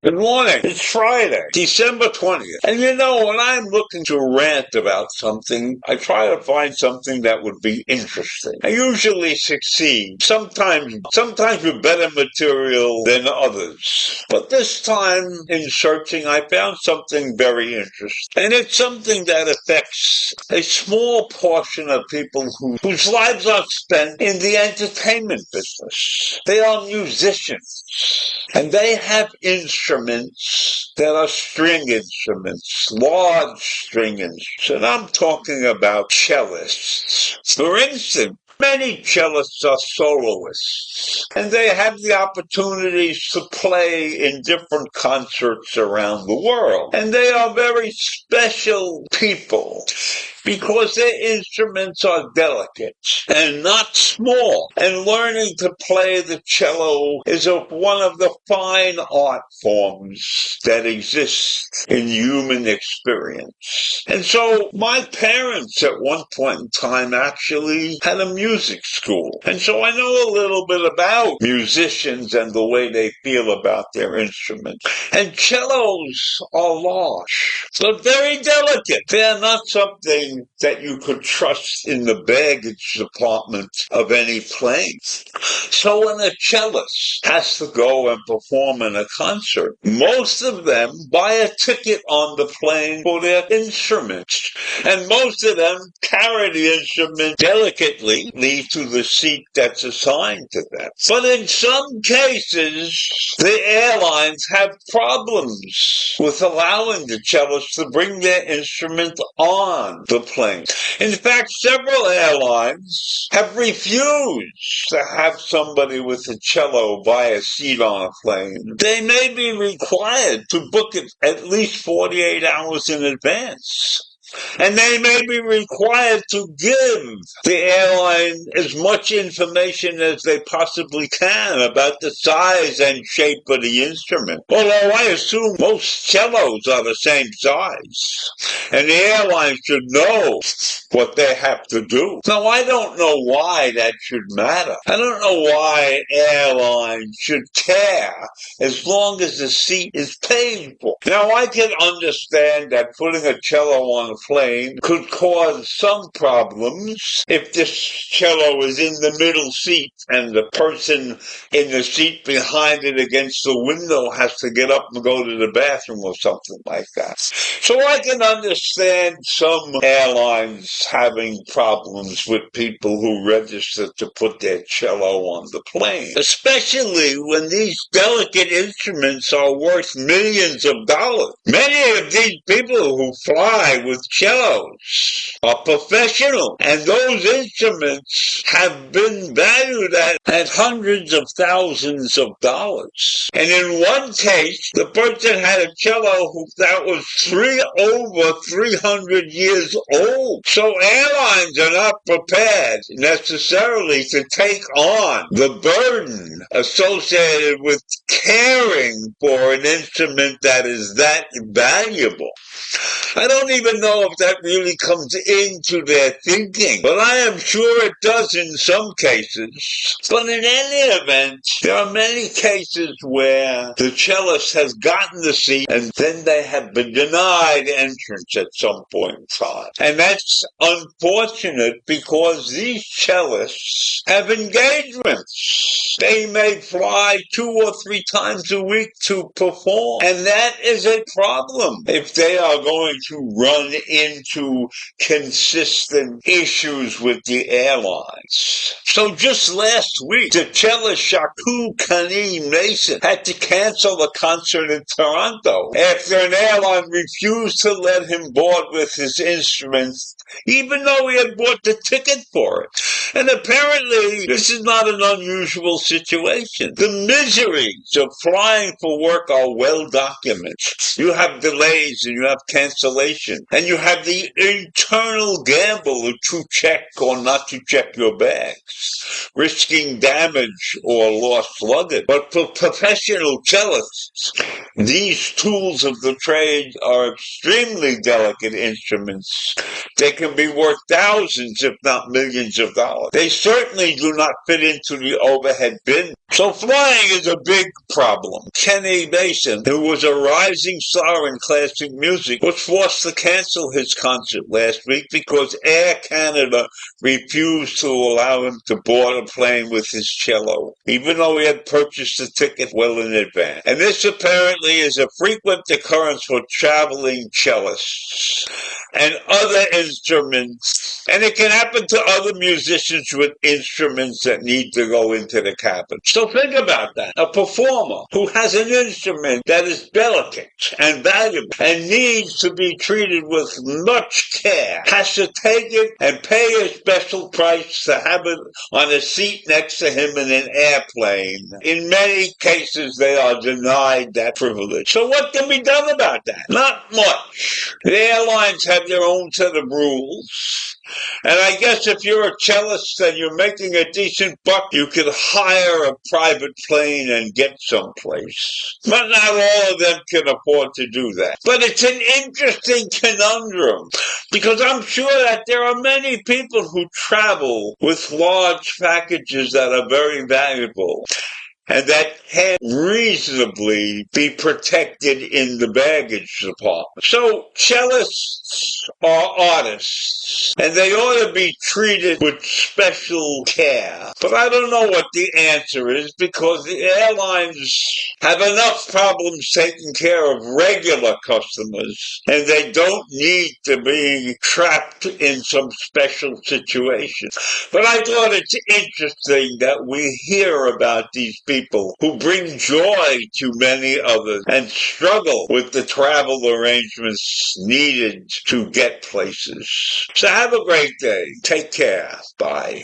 Good morning. It's Friday, December 20th. And you know, when I'm looking to rant about something, I try to find something that would be interesting. I usually succeed, sometimes with better material than others. But this time in searching, I found something very interesting. And it's something that affects a small portion of people whose lives are spent in the entertainment business. They are musicians. And they have instruments that are string instruments, large string instruments. And I'm talking about cellists. For instance, many cellists are soloists, and they have the opportunities to play in different concerts around the world. And they are very special people, because their instruments are delicate and not small. And learning to play the cello is one of the fine art forms that exist in human experience. And so my parents at one point in time actually had a music school. And so I know a little bit about musicians and the way they feel about their instruments. And cellos are large, but very delicate. They're not something that you could trust in the baggage department of any plane. So when a cellist has to go and perform in a concert, most of them buy a ticket on the plane for their instruments. And most of them carry the instrument delicately to the seat that's assigned to them. But in some cases, the airlines have problems with allowing the cellist to bring their instrument on the plane. In fact, several airlines have refused to have somebody with a cello buy a seat on a plane. They may be required to book it at least 48 hours in advance. And they may be required to give the airline as much information as they possibly can about the size and shape of the instrument. Although I assume most cellos are the same size. And the airline should know what they have to do. Now, I don't know why that should matter. I don't know why airlines should care as long as the seat is paid for. Now, I can understand that putting a cello on a plane could cause some problems if this cello is in the middle seat and the person in the seat behind it against the window has to get up and go to the bathroom or something like that. So I can understand some airlines having problems with people who register to put their cello on the plane, especially when these delicate instruments are worth millions of dollars. Many of these people who fly with cellos are professional, and those instruments have been valued at hundreds of thousands of dollars. And in one case, the person had a cello that was over 300 years old. So airlines are not prepared necessarily to take on the burden associated with caring for an instrument that is that valuable. I don't even know know if that really comes into their thinking, but I am sure it does in some cases. But in any event, there are many cases where the cellist has gotten the seat and then they have been denied entrance at some point in time. And that's unfortunate because these cellists have engagements. They may fly 2 or 3 times a week to perform, and that is a problem if they are going to run into consistent issues with the airlines. So just last week, the cellist Shaku Kani Mason had to cancel a concert in Toronto after an airline refused to let him board with his instruments, even though he had bought the ticket for it. And apparently, this is not an unusual situation. The miseries of flying for work are well documented. You have delays and you have cancellation, and you have the internal gamble to check or not to check your bags, risking damage or lost luggage. But for professional cellists, these tools of the trade are extremely delicate instruments. They can be worth thousands, if not millions of dollars. They certainly do not fit into the overhead bin. So flying is a big problem. Kenny Mason, who was a rising star in classic music, was forced to cancel his concert last week because Air Canada refused to allow him to board a plane with his cello, even though he had purchased the ticket well in advance. And this apparently is a frequent occurrence for traveling cellists and other instruments, and it can happen to other musicians with instruments that need to go into the cabin. So think about that. A performer who has an instrument that is delicate and valuable and needs to be treated with much care has to take it and pay a special price to have it on a seat next to him in an airplane. In many cases, they are denied that privilege. So what can be done about that? Not much. The airlines have their own set of rules. And I guess if you're a cellist and you're making a decent buck, you could hire a private plane and get someplace. But not all of them can afford to do that. But it's an interesting conundrum, because I'm sure that there are many people who travel with large packages that are very valuable and that can reasonably be protected in the baggage department. So cellists are artists, and they ought to be treated with special care. But I don't know what the answer is, because the airlines have enough problems taking care of regular customers, and they don't need to be trapped in some special situation. But I thought it's interesting that we hear about these people who bring joy to many others and struggle with the travel arrangements needed to get places. So have a great day. Take care. Bye.